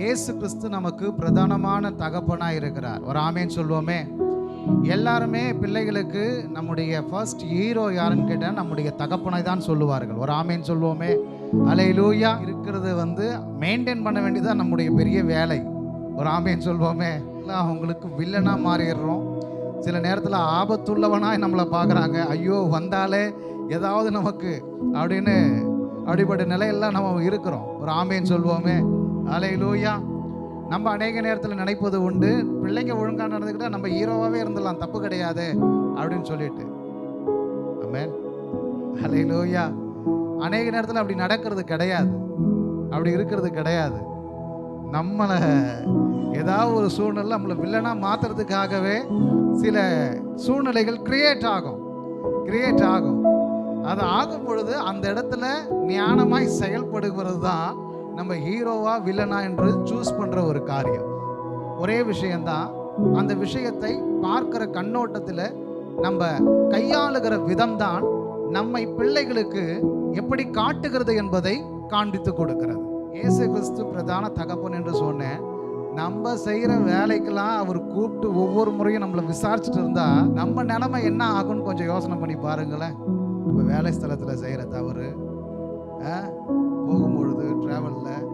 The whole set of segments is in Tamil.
இயேசு கிறிஸ்து நமக்கு பிரதானமான தகப்பனாக இருக்கிறார். ஒரு ஆமேன் சொல்வோமே. எல்லாருமே பிள்ளைகளுக்கு நம்முடைய ஃபர்ஸ்ட் ஹீரோ யாருன்னு கேட்டால் நம்முடைய தகப்பனை தான் சொல்லுவார்கள். ஒரு ஆமேன் சொல்வோமே. அல்லேலூயா. இருக்கிறது மெயின்டைன் பண்ண வேண்டியதான் நம்முடைய பெரிய வேலை. ஒரு ஆமேன் சொல்வோமே. அவங்களுக்கு வில்லனாக மாறிடுறோம். சில நேரத்தில் ஆபத்துள்ளவனாக நம்மளை பார்க்குறாங்க. ஐயோ வந்தாலே ஏதாவது நமக்கு அப்படின்னு அப்படிப்பட்ட நிலையெல்லாம் நம்ம இருக்கிறோம். ஒரு ஆமேன் சொல்வோமே. அல்லேலூயா. நம்ம அநேக நேரத்தில் நினைப்பது உண்டு, பிள்ளைங்க ஒழுங்காக நடந்துக்கிட்டால் நம்ம ஹீரோவாகவே இருந்துடலாம், தப்பு கிடையாது அப்படின்னு சொல்லிட்டு. ஆமென். அல்லேலூயா. அநேக நேரத்தில் அப்படி நடக்கிறது கிடையாது, அப்படி இருக்கிறது கிடையாது. நம்மளை ஏதாவது ஒரு சூழ்நிலை நம்மளை வில்லனாக மாற்றுறதுக்காகவே சில சூழ்நிலைகள் கிரியேட் ஆகும். அது ஆகும் பொழுது அந்த இடத்துல ஞானமாய் செயல்படுகிறது தான் நம்ம ஹீரோவா வில்லனா என்று சூஸ் பண்ணுற ஒரு காரியம். ஒரே விஷயந்தான். அந்த விஷயத்தை பார்க்கிற கண்ணோட்டத்தில் நம்ம கையாளுகிற விதம்தான் நம்மை பிள்ளைகளுக்கு எப்படி காட்டுகிறது என்பதை காண்பித்து கொடுக்கிறது. இயேசு கிறிஸ்து பிரதான தகப்பன் என்று சொன்னேன். நம்ம செய்கிற வேலைக்கெல்லாம் அவர் கூப்பிட்டு ஒவ்வொரு முறையும் நம்மளை விசாரிச்சுட்டு இருந்தா நம்ம நிலைமை என்ன ஆகும்னு கொஞ்சம் யோசனை பண்ணி பாருங்களேன். நம்ம வேலை ஸ்தலத்தில் செய்கிற தவறு, போகும்பொழுது ட்ராவலில்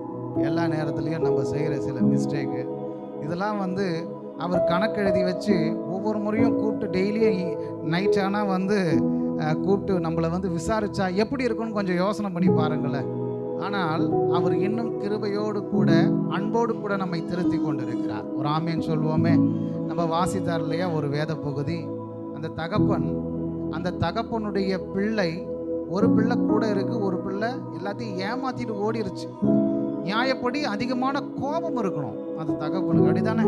எல்லா நேரத்துலையும் நம்ம செய்கிற சில மிஸ்டேக்கு, இதெல்லாம் அவர் கணக்கெழுதி வச்சு ஒவ்வொரு முறையும் கூப்பிட்டு டெய்லியும் நைட் ஆனால் கூப்பிட்டு நம்மளை விசாரித்தா எப்படி இருக்குன்னு கொஞ்சம் யோசனை பண்ணி பாருங்களேன். ஆனால் அவர் இன்னும் கிருபையோடு கூட அன்போடு கூட நம்மை திருத்தி கொண்டு இருக்கிறார். ஒரு ஆமேன் சொல்வோமே. நம்ம வாசித்தார் இல்லையா ஒரு வேத பகுதி. அந்த தகப்பனுடைய பிள்ளை, ஒரு பிள்ளை கூட இருக்கு, ஒரு பிள்ளை எல்லாத்தையும் ஏமாத்திட்டு ஓடிருச்சு. நியாயப்படி அதிகமான கோபம் இருக்கணும் அந்த தகப்பனுக்கு, அப்படிதானே?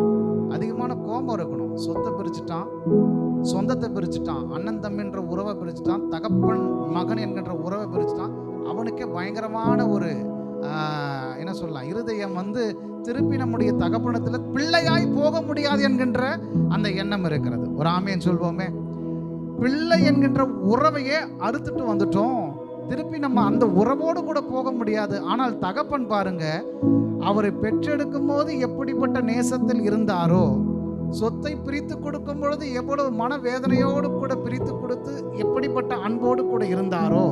அதிகமான கோபம் இருக்கணும். சொத்தை பிரிச்சுட்டான், சொந்தத்தை பிரிச்சுட்டான், அண்ணன் தம்பின்ற உறவை பிரிச்சுட்டான், தகப்பன் மகன் என்கின்ற உறவை பிரிச்சுட்டான். அவனுக்கே பயங்கரமான ஒரு என்ன சொல்லலாம், இருதயம் திருப்பி நம்முடைய தகப்பனத்தில் பிள்ளையாய் போக முடியாது என்கின்ற அந்த எண்ணம் இருக்கிறது. ஒரு ஆமேன் சொல்வோமே. பிள்ளை என்கின்ற உறவையே அறுத்துட்டு வந்துட்டோம், திருப்பி நம்ம அந்த உறவோடு கூட போக முடியாது. ஆனால் தகப்பன் பாருங்க, அவரை பெற்றெடுக்கும் போது எப்படிப்பட்ட நேசத்தில் இருந்தாரோ, சொத்தை பிரித்து கொடுக்கும் பொழுது எவ்வளவு மனவேதனையோடு கூட பிரித்து கொடுத்து எப்படிப்பட்ட அன்போடு கூட இருந்தாரோ,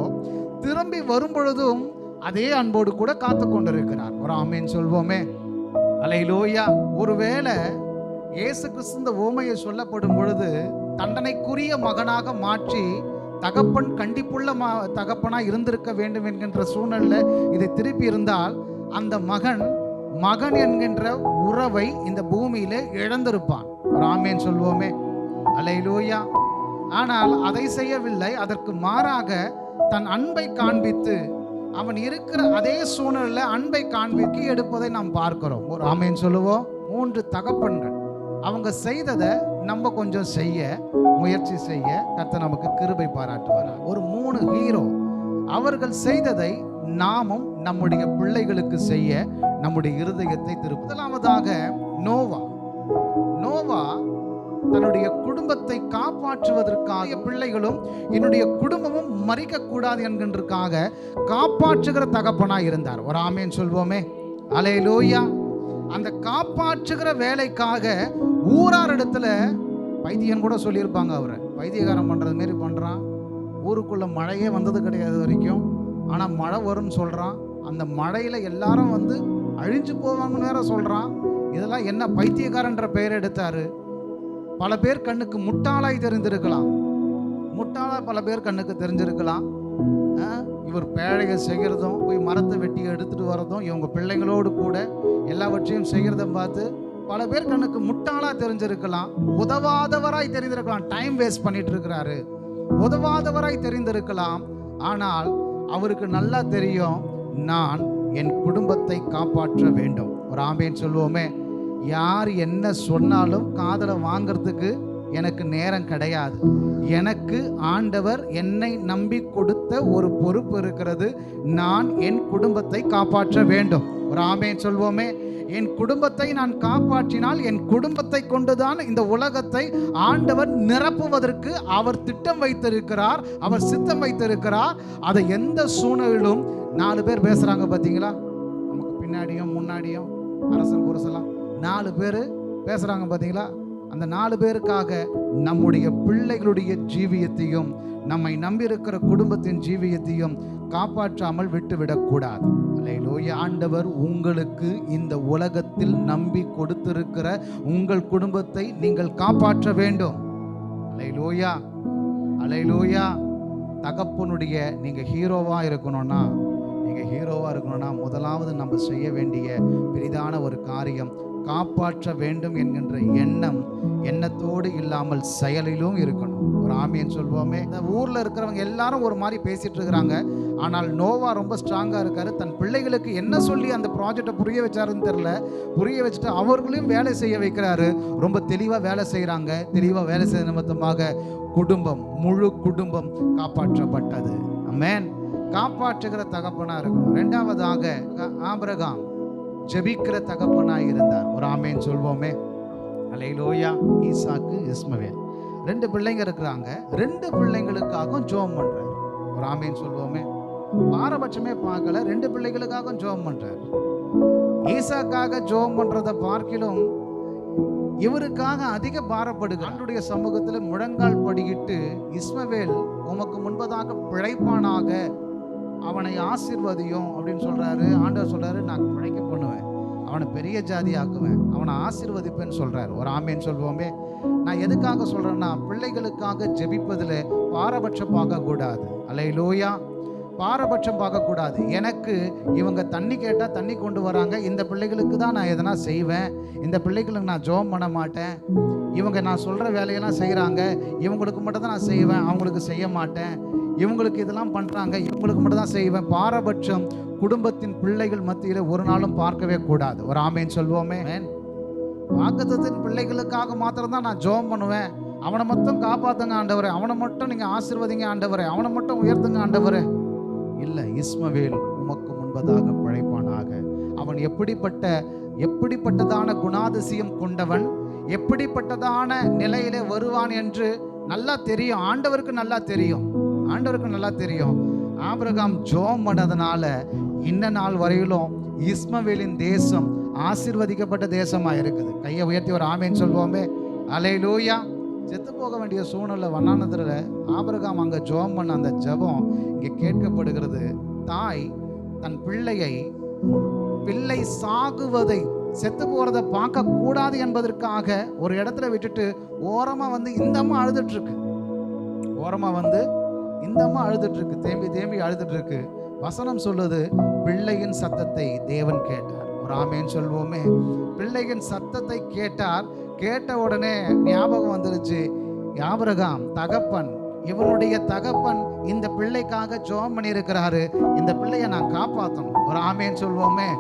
திரும்பி வரும் பொழுதும் அதே அன்போடு கூட காத்து கொண்டிருக்கிறார். ஒரு ஆமேன் சொல்வோமே. அல்லேலூயா. ஒருவேளை இயேசு கிறிஸ்து இந்த ஓமையை சொல்லப்படும் பொழுது தண்டனைக்குரிய மகனாக மாற்றி தகப்பன் கண்டிப்புள்ள தகப்பனாக இருந்திருக்க வேண்டும் என்கின்ற சூழ்நிலை இதை திருப்பி இருந்தால் அந்த மகன் என்கின்ற உறவை இந்த பூமியிலே இழந்திருப்பான். ஒரு ஆமேன் சொல்வோமே. அல்லேலூயா. ஆனால் அதை செய்யவில்லை. அதற்கு மாறாக தன் அன்பை காண்பித்து அவன் இருக்கிற அதே சூழ்நிலையில் அன்பை காண்பிக்க எடுப்பதை நாம் பார்க்கிறோம். ஒரு ஆமேன் சொல்லுவோம். 3 தகப்பன்கள் அவங்க செய்ததை நம்ம கொஞ்சம் முயற்சி செய்ய கர்த்தர் நமக்கு கிருபை பாராட்டுவார். ஒரு 3 ஹீரோ அவர்கள் செய்ததை நாமும் நம்முடைய பிள்ளைகளுக்கு செய்ய நம்முடைய இருதயத்தை திருப்ப. முதலாவதாக நோவா தன்னுடைய குடும்பத்தை காப்பாற்றுவதற்காக பிள்ளைகளும் என்னுடைய குடும்பமும் மறிக்கக்கூடாது என்கின்றதுக்காக காப்பாற்றுகிற தகப்பனாய் இருந்தார். ஒரு ஆமேன் சொல்வோமே. அல்லேலூயா. அந்த காப்பாற்றுகிற வேலைக்காக ஊரார் இடத்துல பைத்தியம் கூட சொல்லியிருப்பாங்க. அவரை பைத்தியகாரம் பண்ணுறது மாரி பண்ணுறான். ஊருக்குள்ள மழையே வந்தது கிடையாது வரைக்கும், ஆனால் மழை வரும்னு சொல்கிறான். அந்த மழையில் எல்லாரும் அழிஞ்சு போவாங்கன்னு வேற சொல்கிறான். இதெல்லாம் என்ன பைத்தியக்காரன்ற பெயர் எடுத்தாரு? பல பேர் கண்ணுக்கு முட்டாளாய் தெரிந்திருக்கலாம், பல பேர் கண்ணுக்கு தெரிஞ்சிருக்கலாம். இவர் பேழையை செய்கிறதும் போய் மரத்தை வெட்டி எடுத்துட்டு வரதும் இவங்க பிள்ளைங்களோடு கூட எல்லாவற்றையும் செய்கிறத பார்த்து பல பேர் கண்ணுக்கு முட்டாளா தெரிஞ்சிருக்கலாம், உதவாதவராய் தெரிந்திருக்கலாம். டைம் வேஸ்ட் பண்ணிட்டு இருக்கிறாரு, உதவாதவராய் தெரிந்திருக்கலாம். ஆனால் அவருக்கு நல்லா தெரியும், நான் என் குடும்பத்தை காப்பாற்ற வேண்டும். ஒரு ஆமேன் சொல்வோமே. யார் என்ன சொன்னாலும் காதலை வாங்கிறதுக்கு எனக்கு நேரம் கிடையாது. எனக்கு ஆண்டவர் என்னை நம்பி கொடுத்த ஒரு பொறுப்பு இருக்கிறது. நான் என் குடும்பத்தை காப்பாற்ற வேண்டும். ஒரு ஆமேன் சொல்வோமே. என் குடும்பத்தை நான் காப்பாற்றினால் என் குடும்பத்தை கொண்டுதான் இந்த உலகத்தை ஆண்டவர் நிரப்புவதற்கு அவர் திட்டம் வைத்திருக்கிறார், அவர் சித்தம் வைத்திருக்கிறார். அதை எந்த சூழ்நிலையிலும் 4 பேர் பேசுறாங்க பார்த்தீங்களா, நமக்கு பின்னாடியும் முன்னாடியும் அரசல் புரசலாம் 4 பேர் பேசுகிறாங்க பார்த்தீங்களா? அந்த 4 பேருக்காக நம்முடைய பிள்ளைகளுடைய ஜீவியத்தையும் நம்மை நம்பியிருக்கிற குடும்பத்தின் ஜீவியத்தையும் காப்பாற்றாமல் விட்டுவிடக்கூடாது. அல்லேலூயா. ஆண்டவர் உங்களுக்கு இந்த உலகத்தில் நம்பி கொடுத்திருக்கிற உங்கள் குடும்பத்தை நீங்கள் காப்பாற்ற வேண்டும். அல்லேலூயா, அல்லேலூயா. தகப்பனுடைய நீங்கள் ஹீரோவாக இருக்கணும்னா முதலாவது நம்ம செய்ய வேண்டிய பெரிதான ஒரு காரியம் காப்பாற்ற வேண்டும் என்கின்ற எண்ணத்தோடு இல்லாமல் செயலிலும் இருக்கணும். ஒரு ஆமீன் சொல்வோமே. இந்த ஊரில் இருக்கிறவங்க எல்லாரும் ஒரு மாதிரி பேசிட்டு இருக்கிறாங்க. ஆனால் நோவா ரொம்ப ஸ்ட்ராங்காக இருக்காரு. தன் பிள்ளைகளுக்கு என்ன சொல்லி அந்த ப்ராஜெக்டை புரிய வச்சாருன்னு தெரியல. புரிய வச்சுட்டு அவர்களையும் வேலை செய்ய வைக்கிறாரு. ரொம்ப தெளிவாக வேலை செய்கிறாங்க. தெளிவாக வேலை செய்த நிமித்தமாக முழு குடும்பம் காப்பாற்றப்பட்டது. ஆமென். காப்பாற்றுகிற தகப்பனா இருக்கணும். 2வதாக ஆபிரகாம் ஜெபிக்கிற தகப்பனாய் இருந்தார். ஒரு ஆமேன் சொல்வோமே. அல்லேலூயா. ஈசாக்கு, இஸ்மவேல் 2 பிள்ளைங்க இருக்கிறாங்க. 2 பிள்ளைங்களுக்காகவும் ஜெபம் பண்றாரு. ஒரு ஆமேன் சொல்வோமே. பாரபட்சமே பார்க்கல, 2 பிள்ளைகளுக்காகவும் ஜெபம் பண்றாரு. ஈசாக்காக ஜெபம் பண்றதை பார்க்கிலும் இவருக்காக அதிக பாரப்படுகிறார். ஆண்டுடைய சமூகத்தில் முழங்கால் படியிட்டு, இஸ்மவேல் உமக்கு முன்பதாக பிழைப்பானாக, அவனை ஆசீர்வதியும் அப்படின்னு சொல்றாரு. ஆண்டவர் சொல்றாரு, நான் பிழைக்க பண்ணுவேன், அவனை பெரிய ஜாதி ஆக்குவேன், அவனை ஆசீர்வதிப்பேன்னு சொல்றாரு. ஒரு ஆமேன் சொல்வோமே. நான் எதுக்காக சொல்றேன்னா, பிள்ளைகளுக்காக ஜெபிப்பதில் பாரபட்சம் பார்க்க கூடாது. அல்லேலூயா. பாரபட்சம் பார்க்கக்கூடாது. எனக்கு இவங்க தண்ணி கேட்டால் தண்ணி கொண்டு வராங்க, இந்த பிள்ளைகளுக்கு தான் நான் எதனா செய்வேன், இந்த பிள்ளைகளுக்கு நான் ஜெபம் பண்ண மாட்டேன், இவங்க நான் சொல்கிற வேலையெல்லாம் செய்கிறாங்க, இவங்களுக்கு மட்டும் தான் நான் செய்வேன், அவங்களுக்கு செய்ய மாட்டேன், இவங்களுக்கு இதெல்லாம் பண்ணுறாங்க, இவங்களுக்கு மட்டும் தான் செய்வேன். பாரபட்சம் குடும்பத்தின் பிள்ளைகள் மத்தியில் ஒரு நாளும் பார்க்கவே கூடாது. ஒரு ஆமேன் சொல்வோமே. வாக்குத்தத்தின் பிள்ளைகளுக்காக மாத்திரம் தான் நான் ஜெபம் பண்ணுவேன். அவனை மட்டும் காப்பாற்றுங்க ஆண்டவரே, அவனை மட்டும் நீங்கள் ஆசீர்வதிங்க ஆண்டவரே, அவனை மட்டும் உயர்த்துங்க ஆண்டவரே. இல்லை, இஸ்மவேல் உமக்கு முன்பதாக பிழைப்பானாக. அவன் எப்படிப்பட்டதான குணாதிசயம் கொண்டவன், எப்படிப்பட்டதான நிலையிலே வருவான் என்று நல்லா தெரியும். ஆண்டவருக்கு நல்லா தெரியும். ஆபிரகாம் ஜெபம் பண்ணதுனால இன்ன நாள் வரையிலும் இஸ்மவேலின் தேசம் ஆசீர்வதிக்கப்பட்ட தேசமாக இருக்குது. கையை உயர்த்தி ஒரு ஆமேன் சொல்வோமே. அல்லேலூயா. செத்து போக வேண்டிய சூழ்நிலை வண்ணானத்தில் ஆபிரகாம் அங்கே ஜெபம் பண்ண அந்த ஜெபம் இங்கே கேட்கப்படுகிறது. தாய் தன் பிள்ளை சாகுவதை, செத்து போகிறதை பார்க்க கூடாது என்பதற்காக ஒரு இடத்துல விட்டுட்டு ஓரமாக வந்து இந்த அம்மா அழுதுட்டு இருக்கு. தேம்பி அழுதுட்டு இருக்கு. வசனம் சொல்லுது, பிள்ளையின் சத்தத்தை தேவன் கேட்டார். ஒரு ஆமேன் சொல்வோமே. பிள்ளையின் சத்தத்தை கேட்டார். கேட்ட உடனே ஞாபகம் வந்துருச்சு, ஆபிரகாம் தகப்பன், இவனுடைய தகப்பன் இந்த பிள்ளைக்காக ஜெபம் பண்ணியிருக்கிறாரு, இந்த பிள்ளையை நான் காப்பாற்றணும். ஒரு ஆமேன் சொல்வோமே.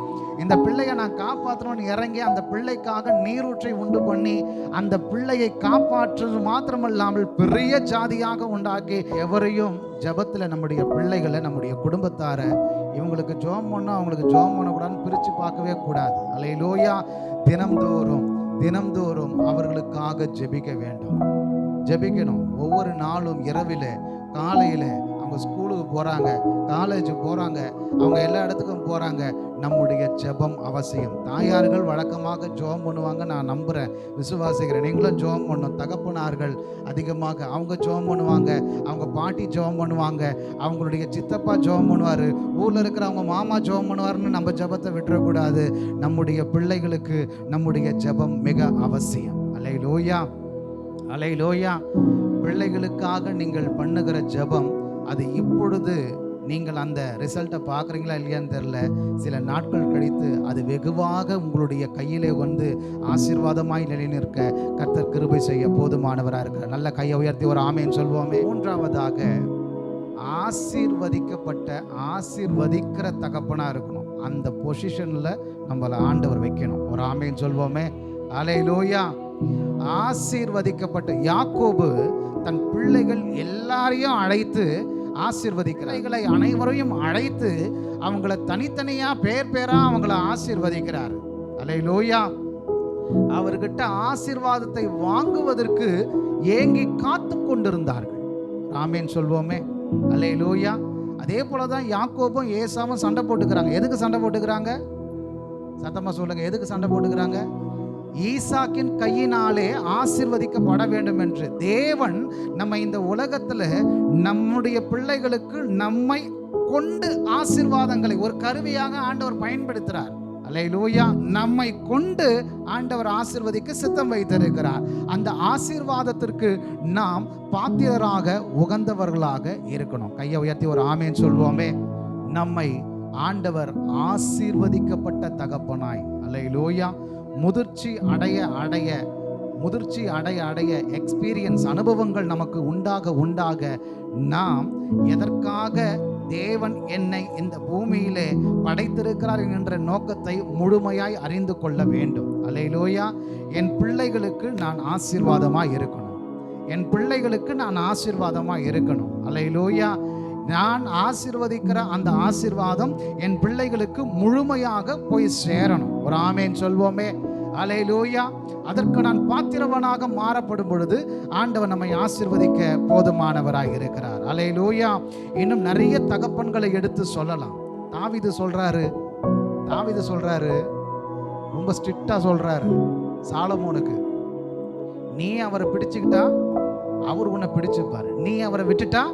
இந்த பிள்ளையை நான் காப்பாற்றணும்னு இறங்கி அந்த பிள்ளைக்காக நீரூற்றை உண்டு பண்ணி அந்த பிள்ளையை காப்பாற்றுறது மாத்திரமல்லாமல் பெரிய ஜாதியாக உண்டாக்கி, எவரையும் ஜெபத்தில் நம்முடைய பிள்ளைகளை, நம்முடைய குடும்பத்தாரை, இவங்களுக்கு ஜெபம் பண்ணணும், அவங்களுக்கு ஜெபம் பண்ணக்கூடாதுன்னு பிரித்து பார்க்கவே கூடாது. அல்லேலூயா. தினம்தோறும் அவர்களுக்காக ஜெபிக்கணும். ஒவ்வொரு நாளும் இரவில், காலையில், அவங்க ஸ்கூலுக்கு போகிறாங்க, காலேஜுக்கு போகிறாங்க, அவங்க எல்லா இடத்துக்கும் போகிறாங்க. நம்முடைய ஜெபம் அவசியம். தாயார்கள் வழக்கமாக ஜெபம் பண்ணுவாங்க, நான் நம்புகிறேன், விசுவாசிக்கிறேன். நீங்களும் ஜெபம் பண்ணணும். தகப்பனார்கள் அதிகமாக அவங்க ஜெபம் பண்ணுவாங்க, அவங்க பாட்டி ஜெபம் பண்ணுவாங்க, அவங்களுடைய சித்தப்பா ஜெபம் பண்ணுவார், ஊரில் இருக்கிற அவங்க மாமா ஜெபம் பண்ணுவார்னு நம்ம ஜெபத்தை விட்டுறக்கூடாது. நம்முடைய பிள்ளைகளுக்கு நம்முடைய ஜெபம் மிக அவசியம். அல்லேலூயா. பிள்ளைகளுக்காக நீங்கள் பண்ணுகிற ஜெபம், அது இப்பொழுது நீங்கள் அந்த ரிசல்ட்டை பார்க்குறீங்களா இல்லையான்னு தெரில, சில நாட்கள் கழித்து அது வெகுவாக உங்களுடைய கையிலே வந்து ஆசீர்வாதமாய் நிலைநிற்க கர்த்தர் கிருபை செய்ய போதுமானவராக இருக்கிறார். நல்ல கையை உயர்த்தி ஒரு ஆமேன் சொல்வோமே. 3வதாக ஆசீர்வதிக்கிற தகப்பனாக இருக்கணும். அந்த பொசிஷனில் நம்மளை ஆண்டவர் வைக்கணும். ஒரு ஆமேன் சொல்வோமே. அல்லேலூயா. ஆசீர்வதிக்கப்பட்ட யாக்கோபு தன் பிள்ளைகள் எல்லாரையும் அழைத்து ஆசீர்வதிக்கிறார்களை, அனைவரையும் அழைத்து அவங்கள தனித்தனியா பேரா அவங்கள ஆசீர்வதிக்கிறார். அல்லேலூயா. அவர்கிட்ட ஆசீர்வாதத்தை வாங்குவதற்கு ஏங்கி காத்து கொண்டிருந்தார்கள். ஆமேன் சொல்வோமே. அல்லேலூயா. அதே போலதான் யாக்கோபும் ஏசாவும் சண்டை போட்டுக்கிறாங்க. எதுக்கு சண்டை போட்டுக்கிறாங்க? சத்தமா சொல்லுங்க, எதுக்கு சண்டை போட்டுக்கிறாங்க? ஈசாக்கின் கையினாலே ஆசீர்வதிக்கப்பட வேண்டும் என்று. தேவன் நம்ம இந்த உலகத்துல நம்முடைய பிள்ளைகளுக்கு நம்மை கொண்டு ஆசீர்வாதங்களை ஒரு கருவியாக ஆண்டவர் பயன்படுத்துறார். அல்லேலூயா. நம்மை கொண்டு ஆண்டவர் ஆசீர்வதிக்க சித்தம் வைத்திருக்கிறார். அந்த ஆசீர்வாதத்திற்கு நாம் பாத்திரராக உகந்தவர்களாக இருக்கணும். கையை உயர்த்தி ஒரு ஆமேன் சொல்வோமே. நம்மை ஆண்டவர் ஆசீர்வதிக்கப்பட்ட தகப்பனாய், அல்லேலூயா, முதிர்ச்சி அடைய எக்ஸ்பீரியன்ஸ், அனுபவங்கள் நமக்கு உண்டாக நாம் எதற்காக தேவன் என்னை இந்த பூமியிலே படைத்திருக்கிறார் என்கின்ற நோக்கத்தை முழுமையாய் அறிந்து கொள்ள வேண்டும். அல்லேலூயா. என் பிள்ளைகளுக்கு நான் ஆசீர்வாதமாய் இருக்கணும். என் பிள்ளைகளுக்கு நான் ஆசீர்வாதமாய் இருக்கணும். அல்லேலூயா. நான் ஆசீர்வதிக்கிற அந்த ஆசீர்வாதம் என் பிள்ளைகளுக்கு முழுமையாக போய் சேரணும். ஒரு ஆமேன் சொல்வோமே. அல்லேலூயா. அதற்கு நான் பாத்திரவனாக மாறப்படும் பொழுது ஆண்டவர் நம்மை ஆசீர்வதிக்க போதுமானவராக இருக்கிறார். அல்லேலூயா. இன்னும் நிறைய தகப்பன்களை எடுத்து சொல்லலாம். தாவீது சொல்றாரு, ரொம்ப ஸ்ட்ரிக்டா சொல்றாரு சாலமோனுக்கு, நீ அவரை பிடிச்சுக்கிட்டா அவர் உன்னை பிடிச்சுப்பார், நீ அவரை விட்டுட்டா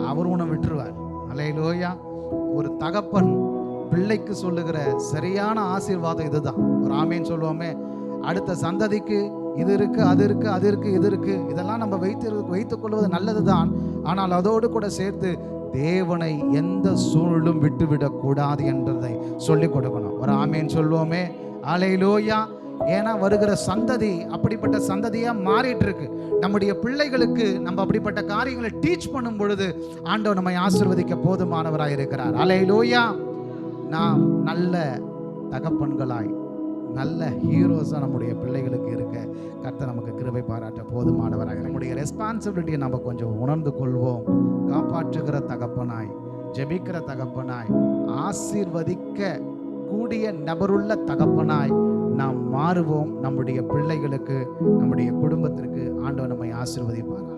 அவர் உன்னை விட்டுருவார். அல்லேலூயா. ஒரு தகப்பன் பிள்ளைக்கு சொல்லுகிற சரியான ஆசீர்வாதம் இதுதான். ஒரு ஆமேன் சொல்லுவோமே. அடுத்த சந்ததிக்கு இது இருக்கு, அது இருக்கு, அது இருக்கு, இது இருக்கு, இதெல்லாம் நம்ம வைத்துக் கொள்வது நல்லதுதான். ஆனால் அதோடு கூட சேர்த்து தேவனை எந்த சூழலும் விட்டுவிடக்கூடாது என்பதை சொல்லிக் கொடுக்கணும். ஒரு ஆமேன் சொல்வோமே. அல்லேலூயா. ஏன்னா வருகிற சந்ததி அப்படிப்பட்ட சந்ததியா மாறிட்டு இருக்கு. நம்முடைய பிள்ளைகளுக்கு நம்ம அப்படிப்பட்ட காரியங்களை டீச் பண்ணும் பொழுது ஆண்டவர் நம்மை ஆசீர்வதிக்க போதுமானவராய் இருக்கிறார். அல்லேலூயா. நாம் நல்ல தகப்பன்களாய், நல்ல ஹீரோஸா நம்முடைய பிள்ளைகளுக்கு இருக்க கர்த்தர் நமக்கு கிருபை பாராட்ட போதுமானவராக. நம்முடைய ரெஸ்பான்சிபிலிட்டியை நம்ம கொஞ்சம் உணர்ந்து கொள்வோம். காப்பாற்றுகிற தகப்பனாய், ஜெபிக்கிற தகப்பனாய், ஆசீர்வதிக்க கூடிய நபருள்ள தகப்பனாய் நாம் மாறுவோம். நம்முடைய பிள்ளைகளுக்கு, நம்முடைய குடும்பத்திற்கு ஆண்டவர் நம்மை ஆசீர்வதிப்பாராக.